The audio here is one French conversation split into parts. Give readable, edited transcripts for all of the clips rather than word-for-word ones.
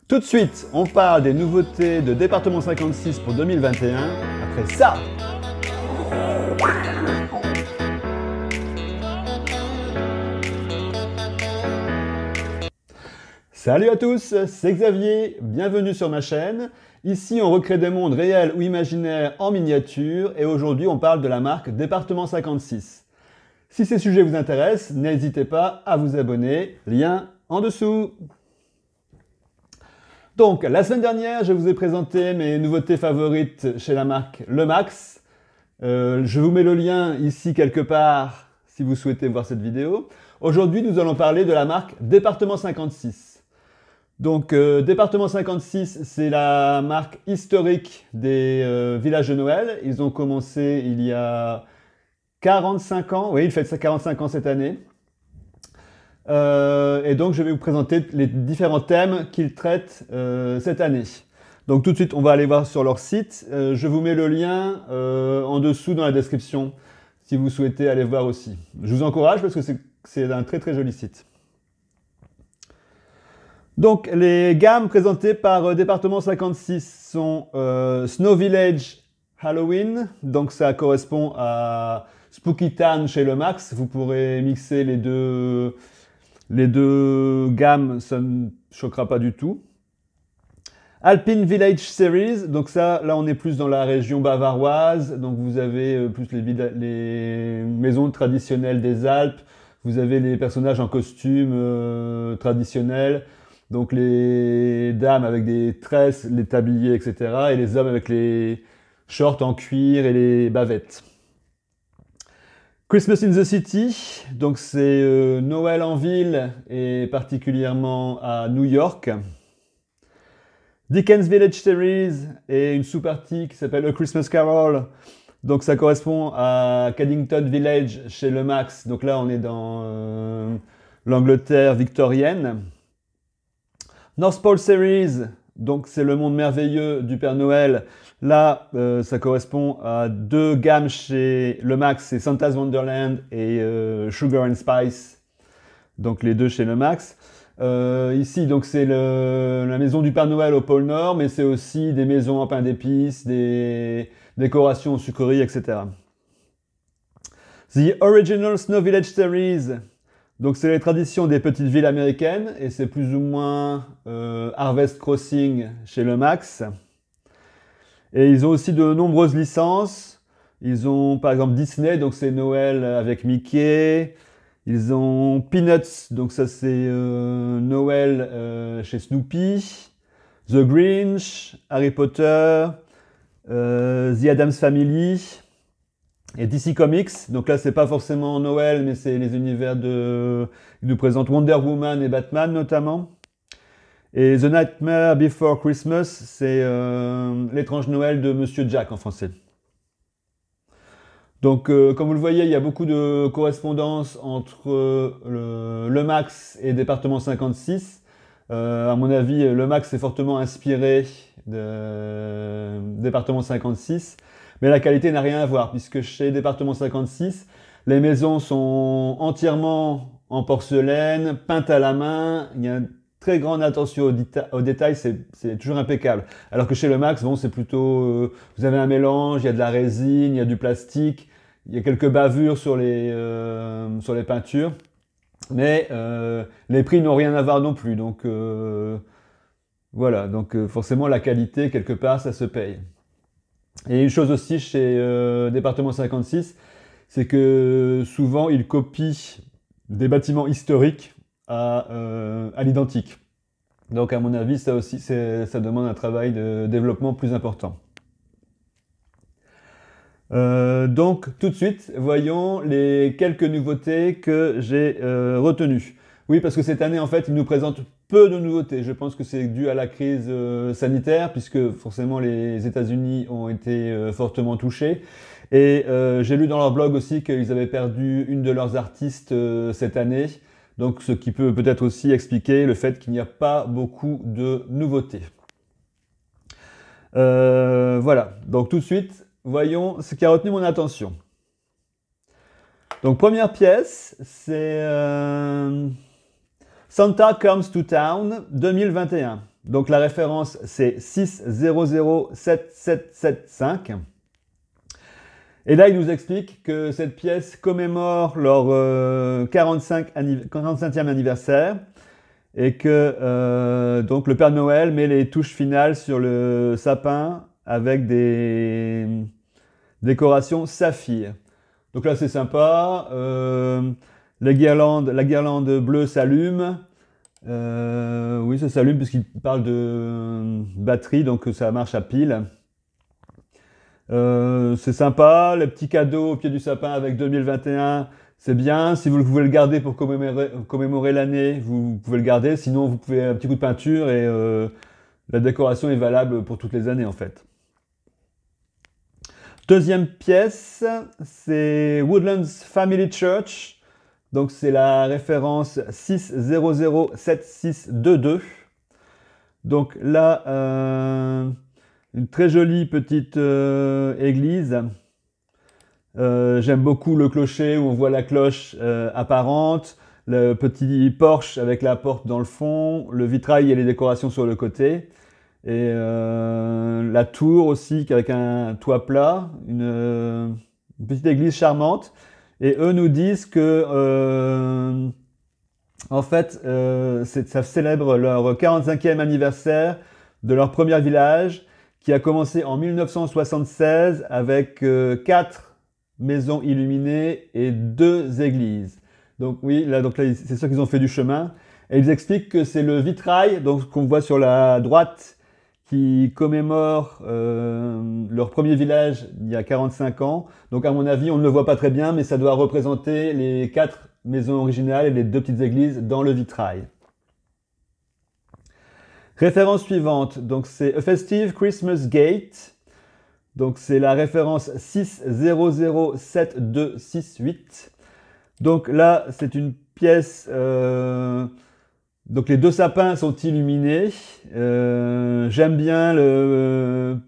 Tout de suite, on parle des nouveautés de Département 56 pour 2021. Après ça, salut à tous, c'est Xavier, bienvenue sur ma chaîne. Ici, on recrée des mondes réels ou imaginaires en miniature et aujourd'hui, on parle de la marque Département 56. Si ces sujets vous intéressent, n'hésitez pas à vous abonner, lien en dessous. Donc, la semaine dernière, je vous ai présenté mes nouveautés favorites chez la marque Lemax. Je vous mets le lien ici quelque part si vous souhaitez voir cette vidéo. Aujourd'hui, nous allons parler de la marque Département 56. Donc, Département 56, c'est la marque historique des villages de Noël. Ils ont commencé il y a 45 ans. Oui, il fête ça 45 ans cette année. Et donc, je vais vous présenter les différents thèmes qu'ils traitent cette année. Donc, tout de suite, on va aller voir sur leur site. Je vous mets le lien en dessous dans la description si vous souhaitez aller voir aussi. Je vous encourage parce que c'est un très très joli site. Donc, les gammes présentées par Département 56 sont Snow Village Halloween. Donc, ça correspond à Spooky Town chez Lemax. Vous pourrez mixer les deux gammes, ça ne choquera pas du tout. Alpine Village Series, donc ça, là on est plus dans la région bavaroise, donc vous avez plus les maisons traditionnelles des Alpes, vous avez les personnages en costume traditionnels, donc les dames avec des tresses, les tabliers, etc. et les hommes avec les shorts en cuir et les bavettes. Christmas in the City, donc c'est Noël en ville et particulièrement à New York. Dickens Village Series et une sous-partie qui s'appelle A Christmas Carol, donc ça correspond à Caddington Village chez Lemax, donc là on est dans l'Angleterre victorienne. North Pole Series, donc c'est le monde merveilleux du Père Noël. Là, ça correspond à deux gammes chez Lemax, c'est Santa's Wonderland et Sugar and Spice, donc les deux chez Lemax. Ici, donc c'est la maison du Père Noël au pôle Nord, mais c'est aussi des maisons en pain d'épices, des décorations aux sucreries, etc. The Original Snow Village Series, donc c'est les traditions des petites villes américaines et c'est plus ou moins Harvest Crossing chez Lemax. Et ils ont aussi de nombreuses licences. Ils ont par exemple Disney, donc c'est Noël avec Mickey. Ils ont Peanuts, donc ça c'est Noël chez Snoopy. The Grinch, Harry Potter, The Addams Family et DC Comics. Donc là c'est pas forcément Noël, mais c'est les univers de... Ils nous présentent Wonder Woman et Batman notamment. Et The Nightmare Before Christmas, c'est l'étrange Noël de Monsieur Jack en français. Donc, comme vous le voyez, il y a beaucoup de correspondance entre Lemax et Département 56. À mon avis, Lemax est fortement inspiré de Département 56, mais la qualité n'a rien à voir, puisque chez Département 56, les maisons sont entièrement en porcelaine, peintes à la main, il y a très grande attention aux détails, c'est toujours impeccable. Alors que chez Lemax, bon, c'est plutôt, vous avez un mélange, il y a de la résine, il y a du plastique, il y a quelques bavures sur les peintures, mais les prix n'ont rien à voir non plus. Donc voilà, donc forcément la qualité quelque part ça se paye. Et une chose aussi chez Département 56, c'est que souvent ils copient des bâtiments historiques à l'identique. Donc à mon avis, ça aussi, ça demande un travail de développement plus important. Donc tout de suite, voyons les quelques nouveautés que j'ai retenues. Oui, parce que cette année, en fait, ils nous présentent peu de nouveautés. Je pense que c'est dû à la crise sanitaire, puisque forcément les États-Unis ont été fortement touchés. Et j'ai lu dans leur blog aussi qu'ils avaient perdu une de leurs artistes cette année. Donc, ce qui peut peut-être aussi expliquer le fait qu'il n'y a pas beaucoup de nouveautés. Voilà, donc tout de suite, voyons ce qui a retenu mon attention. Donc, première pièce, c'est Santa Comes to Town 2021. Donc la référence c'est 6007775. Et là il nous explique que cette pièce commémore leur 45e anniversaire et que donc le Père Noël met les touches finales sur le sapin avec des décorations saphir. Donc là c'est sympa, la guirlande bleue s'allume. Oui, ça s'allume puisqu'il parle de batterie, donc ça marche à pile. C'est sympa, les petits cadeaux au pied du sapin avec 2021, c'est bien. Si vous voulez le garder pour commémorer l'année, vous pouvez le garder. Sinon, vous pouvez un petit coup de peinture et la décoration est valable pour toutes les années en fait. Deuxième pièce, c'est Woodlands Family Church. Donc c'est la référence 6007622. Donc là, une très jolie petite église. J'aime beaucoup le clocher où on voit la cloche apparente, le petit porche avec la porte dans le fond, le vitrail et les décorations sur le côté. Et la tour aussi avec un toit plat, une petite église charmante. Et eux nous disent que en fait ça célèbre leur 45e anniversaire de leur premier village qui a commencé en 1976 avec 4 maisons illuminées et 2 églises. Donc oui, là c'est sûr qu'ils ont fait du chemin. Et ils expliquent que c'est le vitrail donc qu'on voit sur la droite qui commémore leur premier village il y a 45 ans. Donc à mon avis, on ne le voit pas très bien, mais ça doit représenter les 4 maisons originales et les 2 petites églises dans le vitrail. Référence suivante, donc c'est A Festive Christmas Gate. Donc c'est la référence 6007268. Donc là, c'est une pièce... donc les 2 sapins sont illuminés. J'aime bien le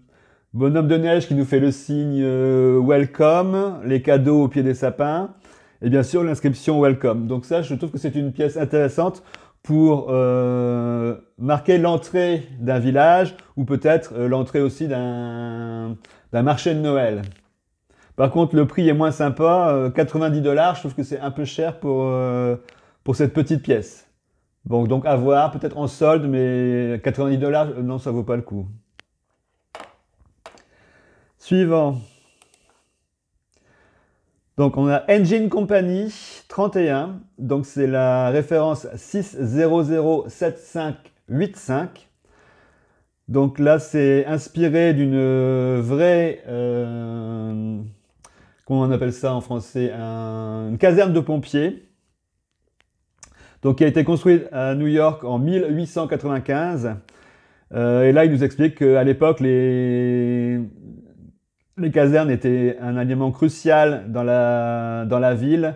bonhomme de neige qui nous fait le signe Welcome, les cadeaux au pied des sapins, et bien sûr l'inscription Welcome. Donc ça, je trouve que c'est une pièce intéressante pour marquer l'entrée d'un village ou peut-être l'entrée aussi d'un marché de Noël. Par contre, le prix est moins sympa, 90 $, je trouve que c'est un peu cher pour cette petite pièce. Bon, donc à voir, peut-être en solde, mais 90 $, non, ça vaut pas le coup. Suivant. Donc on a Engine Company 31, donc c'est la référence 6007585. Donc là c'est inspiré d'une vraie, comment on appelle ça en français, une caserne de pompiers. Donc qui a été construite à New York en 1895. Et là il nous explique qu'à l'époque les casernes étaient un élément crucial dans la ville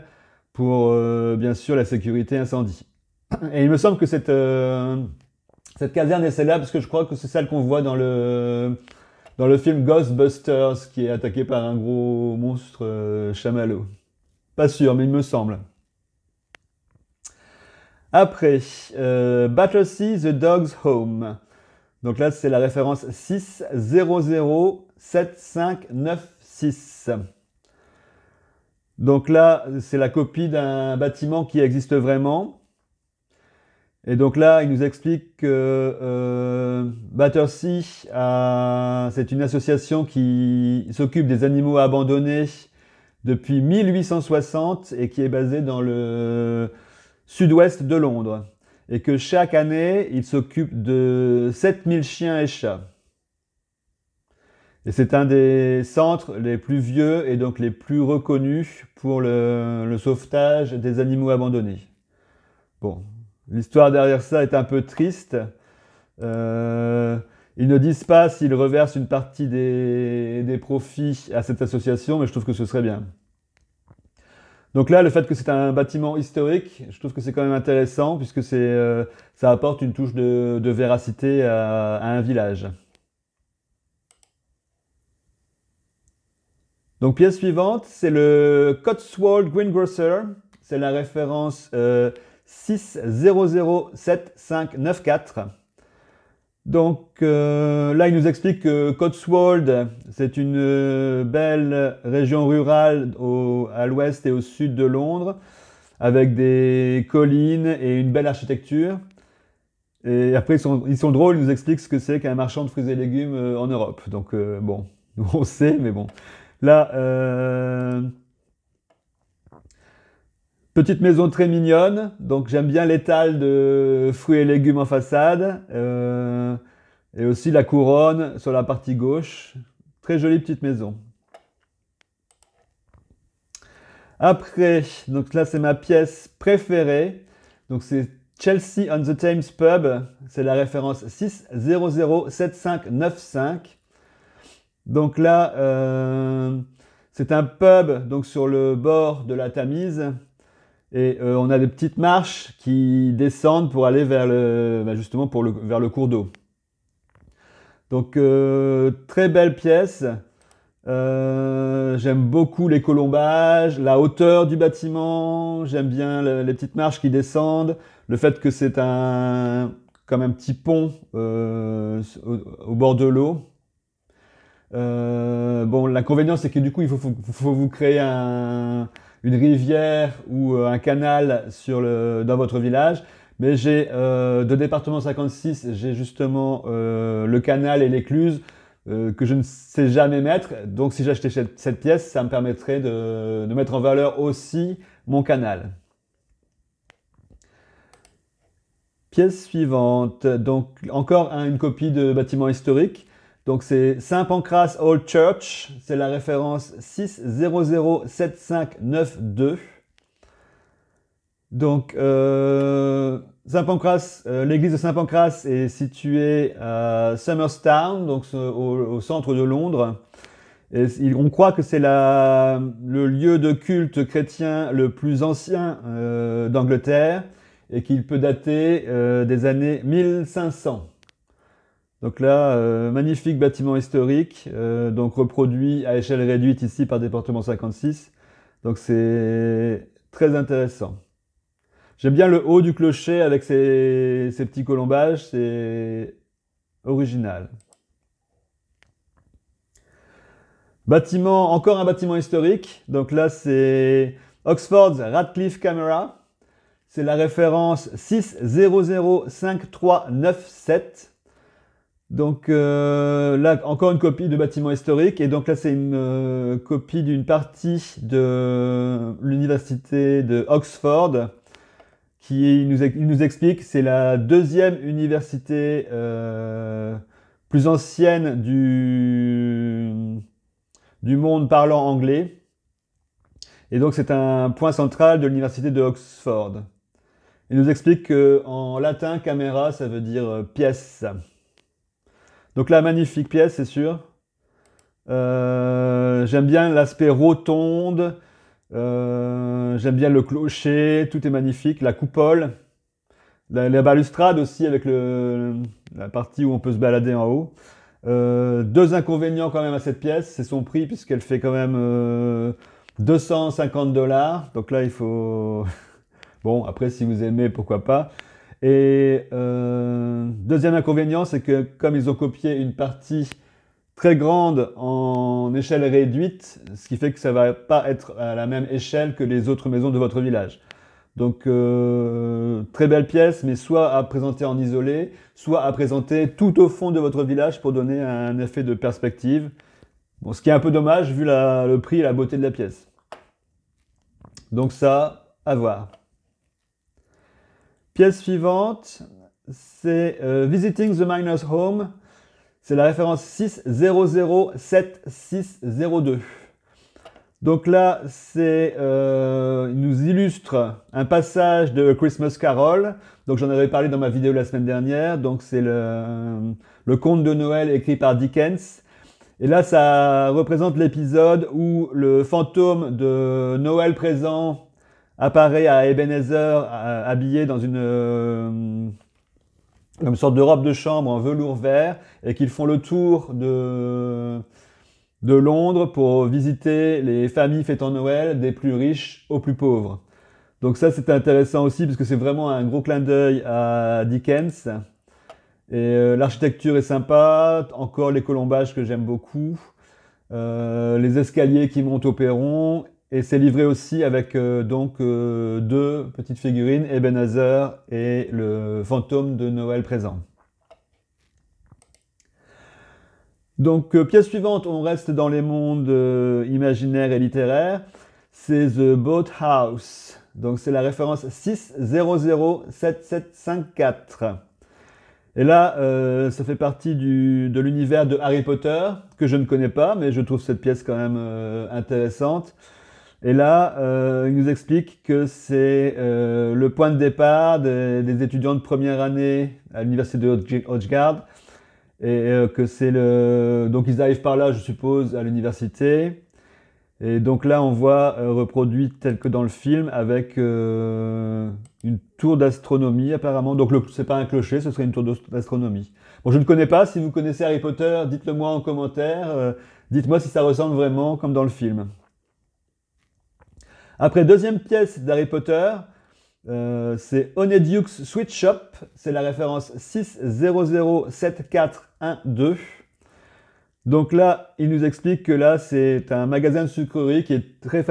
pour, bien sûr, la sécurité incendie. Et il me semble que cette caserne est célèbre parce que je crois que c'est celle qu'on voit dans le film Ghostbusters qui est attaqué par un gros monstre chamallow. Pas sûr, mais il me semble. Après, Battersea The Dog's Home. Donc là, c'est la référence 6007596. Donc là, c'est la copie d'un bâtiment qui existe vraiment. Et donc là, il nous explique que Battersea, c'est une association qui s'occupe des animaux abandonnés depuis 1860 et qui est basée dans le sud-ouest de Londres. Et que chaque année, il s'occupe de 7000 chiens et chats. Et c'est un des centres les plus vieux et donc les plus reconnus pour le sauvetage des animaux abandonnés. Bon, l'histoire derrière ça est un peu triste. Ils ne disent pas s'ils reversent une partie des profits à cette association, mais je trouve que ce serait bien. Donc là, le fait que c'est un bâtiment historique, je trouve que c'est quand même intéressant puisque ça apporte une touche de véracité à un village. Donc pièce suivante, c'est le Cotswold Greengrocer. C'est la référence 6007594. Donc là, il nous explique que Cotswold, c'est une belle région rurale à l'ouest et au sud de Londres, avec des collines et une belle architecture. Et après, ils sont drôles, ils nous expliquent ce que c'est qu'un marchand de fruits et légumes en Europe. Donc bon, nous on sait, mais bon. Là, petite maison très mignonne, donc j'aime bien l'étal de fruits et légumes en façade, et aussi la couronne sur la partie gauche. Très jolie petite maison. Après, donc là c'est ma pièce préférée, donc c'est Chelsea on the Thames Pub, c'est la référence 6007595. Donc là, c'est un pub donc sur le bord de la Tamise. Et on a des petites marches qui descendent pour aller vers justement vers le cours d'eau. Donc très belle pièce. J'aime beaucoup les colombages, la hauteur du bâtiment. J'aime bien les petites marches qui descendent. Le fait que c'est comme un petit pont au bord de l'eau. Bon, l'inconvénient c'est que du coup il faut vous créer une rivière ou un canal dans votre village. Mais j'ai de département 56, j'ai justement le canal et l'écluse que je ne sais jamais mettre. Donc si j'achetais cette pièce, ça me permettrait de mettre en valeur aussi mon canal. Pièce suivante, donc encore une copie de bâtiment historique. Donc c'est Saint Pancras Old Church, c'est la référence 6007592. Donc Saint Pancras, l'église de Saint Pancras est située à Somerstown, donc au centre de Londres. Et on croit que c'est le lieu de culte chrétien le plus ancien d'Angleterre et qu'il peut dater des années 1500. Donc là, magnifique bâtiment historique, donc reproduit à échelle réduite ici par département 56. Donc c'est très intéressant. J'aime bien le haut du clocher avec ses petits colombages, c'est original. Encore un bâtiment historique. Donc là, c'est Oxford's Radcliffe Camera. C'est la référence 6005397. Donc là, encore une copie de bâtiment historique. Et donc là, c'est une copie d'une partie de l'université de Oxford il nous explique c'est la deuxième université plus ancienne du monde parlant anglais. Et donc c'est un point central de l'université de Oxford. Il nous explique qu'en latin, camera, ça veut dire pièce. Donc là, magnifique pièce, c'est sûr. J'aime bien l'aspect rotonde. J'aime bien le clocher, tout est magnifique. La coupole. La balustrade aussi avec la partie où on peut se balader en haut. Deux inconvénients quand même à cette pièce, c'est son prix puisqu'elle fait quand même 250 $. Donc là, il faut... Bon, après, si vous aimez, pourquoi pas. Et deuxième inconvénient, c'est que comme ils ont copié une partie très grande en échelle réduite, ce qui fait que ça va pas être à la même échelle que les autres maisons de votre village. Donc très belle pièce, mais soit à présenter en isolé, soit à présenter tout au fond de votre village pour donner un effet de perspective. Bon, ce qui est un peu dommage vu le prix et la beauté de la pièce. Donc ça, à voir. Pièce suivante, c'est Visiting the Miner's Home. C'est la référence 6007602. Donc là, il nous illustre un passage de Christmas Carol. Donc j'en avais parlé dans ma vidéo la semaine dernière. Donc c'est le conte de Noël écrit par Dickens. Et là, ça représente l'épisode où le fantôme de Noël présent apparaît à Ebenezer habillé dans une sorte de robe de chambre en velours vert et qu'ils font le tour de Londres pour visiter les familles fêtant Noël des plus riches aux plus pauvres. Donc ça, c'est intéressant aussi parce que c'est vraiment un gros clin d'œil à Dickens. Et l'architecture est sympa, encore les colombages que j'aime beaucoup, les escaliers qui montent au perron, et c'est livré aussi avec deux petites figurines, Ebenezer et le fantôme de Noël présent. Donc, pièce suivante, on reste dans les mondes imaginaires et littéraires, c'est The Boat House. Donc, c'est la référence 6007754. Et là, ça fait partie de l'univers de Harry Potter, que je ne connais pas, mais je trouve cette pièce quand même intéressante. Et là, il nous explique que c'est le point de départ des étudiants de première année à l'université de Hodgegarth, et que c'est donc ils arrivent par là, je suppose, à l'université. Et donc là, on voit reproduit tel que dans le film avec une tour d'astronomie apparemment. Donc c'est pas un clocher, ce serait une tour d'astronomie. Bon, je ne connais pas. Si vous connaissez Harry Potter, dites-le moi en commentaire. Dites-moi si ça ressemble vraiment comme dans le film. Après, deuxième pièce d'Harry Potter, c'est Honeyduke's Sweet Shop. C'est la référence 6007412. Donc là, il nous explique que là, c'est un magasin de sucreries qui est très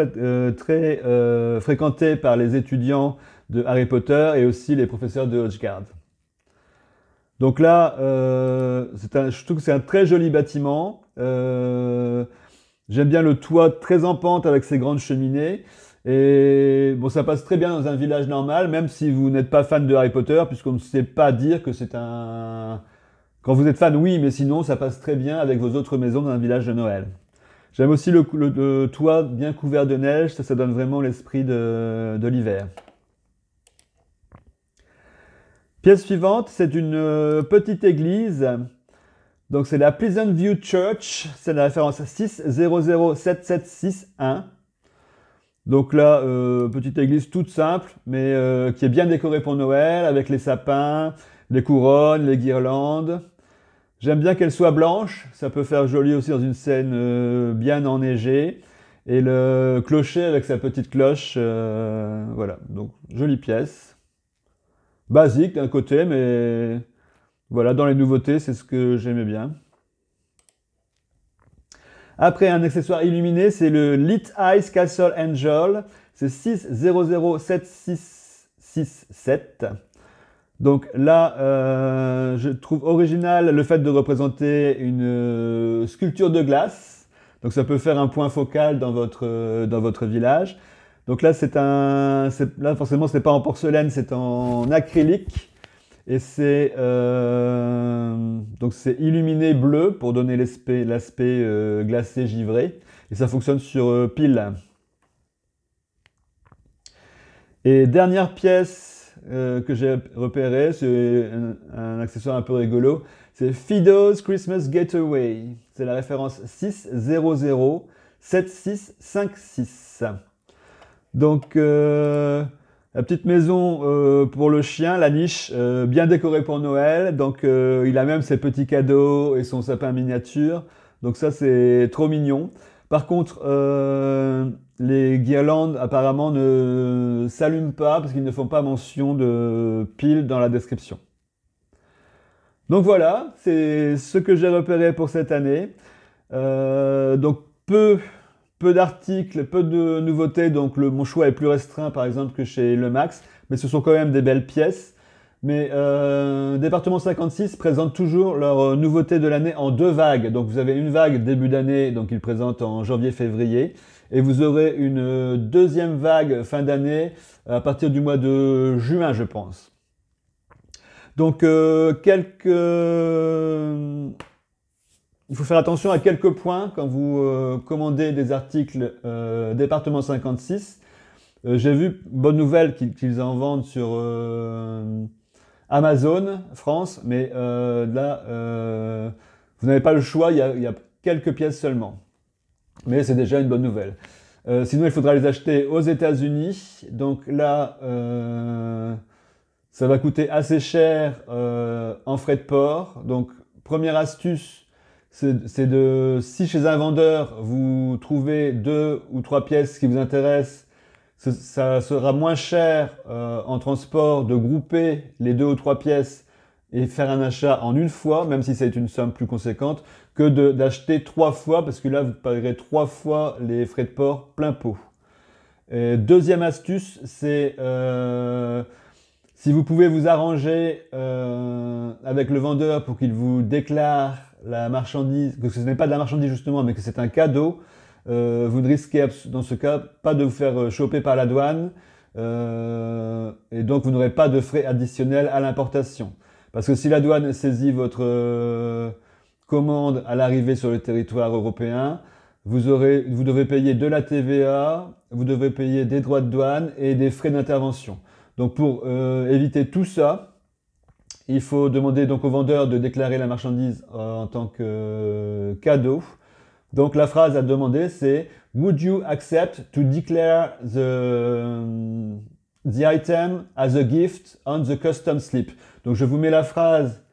fréquenté par les étudiants de Harry Potter et aussi les professeurs de Hodgegarth. Donc là, je trouve que c'est un très joli bâtiment. J'aime bien le toit très en pente avec ses grandes cheminées. Et bon, ça passe très bien dans un village normal, même si vous n'êtes pas fan de Harry Potter, puisqu'on ne sait pas dire que c'est un... Quand vous êtes fan, oui, mais sinon, ça passe très bien avec vos autres maisons dans un village de Noël. J'aime aussi le toit bien couvert de neige, ça donne vraiment l'esprit de l'hiver. Pièce suivante, c'est une petite église. Donc c'est la Pleasant View Church, c'est la référence 6007761. Donc là, petite église toute simple, mais qui est bien décorée pour Noël, avec les sapins, les couronnes, les guirlandes. J'aime bien qu'elle soit blanche, ça peut faire joli aussi dans une scène bien enneigée. Et le clocher avec sa petite cloche, voilà, donc jolie pièce. Basique d'un côté, mais voilà, dans les nouveautés, c'est ce que j'aimais bien. Après, un accessoire illuminé, c'est le Lit Ice Castle Angel. C'est 6007667. Donc là, je trouve original le fait de représenter une sculpture de glace. Donc ça peut faire un point focal dans votre village. Donc là, là forcément, c'est pas en porcelaine, c'est en acrylique. Et c'est illuminé bleu pour donner l'aspect glacé givré. Et ça fonctionne sur pile. Et dernière pièce que j'ai repérée, c'est un accessoire un peu rigolo. C'est Fido's Christmas Getaway. C'est la référence 6007656. Donc la petite maison pour le chien, la niche, bien décorée pour Noël. Donc il a même ses petits cadeaux et son sapin miniature. Donc ça, c'est trop mignon. Par contre, les guirlandes apparemment ne s'allument pas parce qu'ils ne font pas mention de pile dans la description. Donc voilà, c'est ce que j'ai repéré pour cette année. Donc peu d'articles, peu de nouveautés, donc mon choix est plus restreint par exemple que chez Lemax, mais ce sont quand même des belles pièces. Mais Département 56 présente toujours leurs nouveautés de l'année en deux vagues. Donc vous avez une vague début d'année, donc ils présentent en janvier-février, et vous aurez une deuxième vague fin d'année à partir du mois de juin, je pense. Donc il faut faire attention à quelques points quand vous commandez des articles Département 56. J'ai vu, bonne nouvelle, qu'ils en vendent sur Amazon France, mais là, vous n'avez pas le choix, il y a quelques pièces seulement. Mais c'est déjà une bonne nouvelle. Sinon, il faudra les acheter aux États-Unis. Donc là, ça va coûter assez cher en frais de port. Donc, première astuce, c'est si chez un vendeur, vous trouvez 2 ou 3 pièces qui vous intéressent, ça sera moins cher en transport de grouper les 2 ou 3 pièces et faire un achat en une fois, même si c'est une somme plus conséquente, que d'acheter 3 fois, parce que là, vous paierez 3 fois les frais de port plein pot. Et deuxième astuce, c'est si vous pouvez vous arranger avec le vendeur pour qu'il vous déclare la marchandise, que ce n'est pas de la marchandise justement, mais que c'est un cadeau, vous ne risquez dans ce cas pas de vous faire choper par la douane, et donc vous n'aurez pas de frais additionnels à l'importation. Parce que si la douane saisit votre commande à l'arrivée sur le territoire européen, vous devez payer de la TVA, vous devez payer des droits de douane et des frais d'intervention. Donc pour éviter tout ça, il faut demander donc au vendeur de déclarer la marchandise en tant que cadeau. Donc la phrase à demander c'est Would you accept to declare the item as a gift on the custom slip? Donc je vous mets la phrase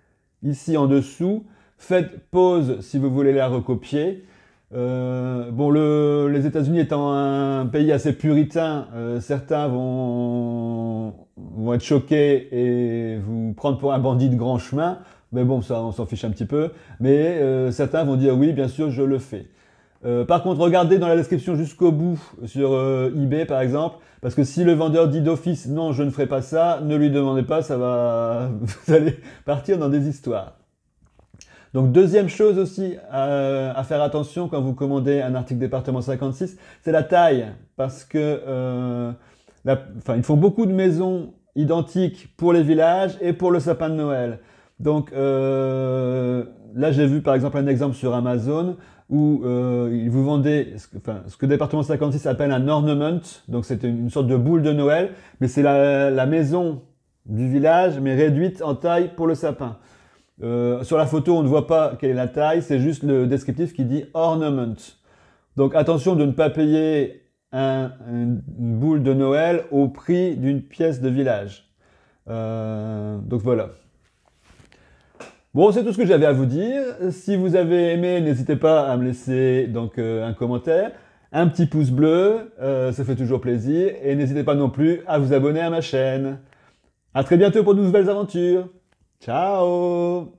ici en dessous. Faites pause si vous voulez la recopier. Bon, les États-Unis étant un pays assez puritain, certains vont être choqués et vous prendre pour un bandit de grand chemin. Mais bon, ça, on s'en fiche un petit peu. Mais certains vont dire oui, bien sûr, je le fais. Par contre, regardez dans la description jusqu'au bout sur eBay par exemple, parce que si le vendeur dit d'office non, je ne ferai pas ça, ne lui demandez pas, ça va, vous allez partir dans des histoires. Donc deuxième chose aussi à faire attention quand vous commandez un article département 56, c'est la taille, parce que ils font beaucoup de maisons identiques pour les villages et pour le sapin de Noël. Donc là j'ai vu par exemple un exemple sur Amazon où ils vous vendaient ce que département 56 appelle un ornament, donc c'est une sorte de boule de Noël, mais c'est la maison du village mais réduite en taille pour le sapin. Sur la photo, on ne voit pas quelle est la taille, c'est juste le descriptif qui dit ornament. Donc attention de ne pas payer une boule de Noël au prix d'une pièce de village. Donc voilà. Bon, c'est tout ce que j'avais à vous dire. Si vous avez aimé, n'hésitez pas à me laisser donc un commentaire, un petit pouce bleu, ça fait toujours plaisir. Et n'hésitez pas non plus à vous abonner à ma chaîne. À très bientôt pour de nouvelles aventures. Ciao!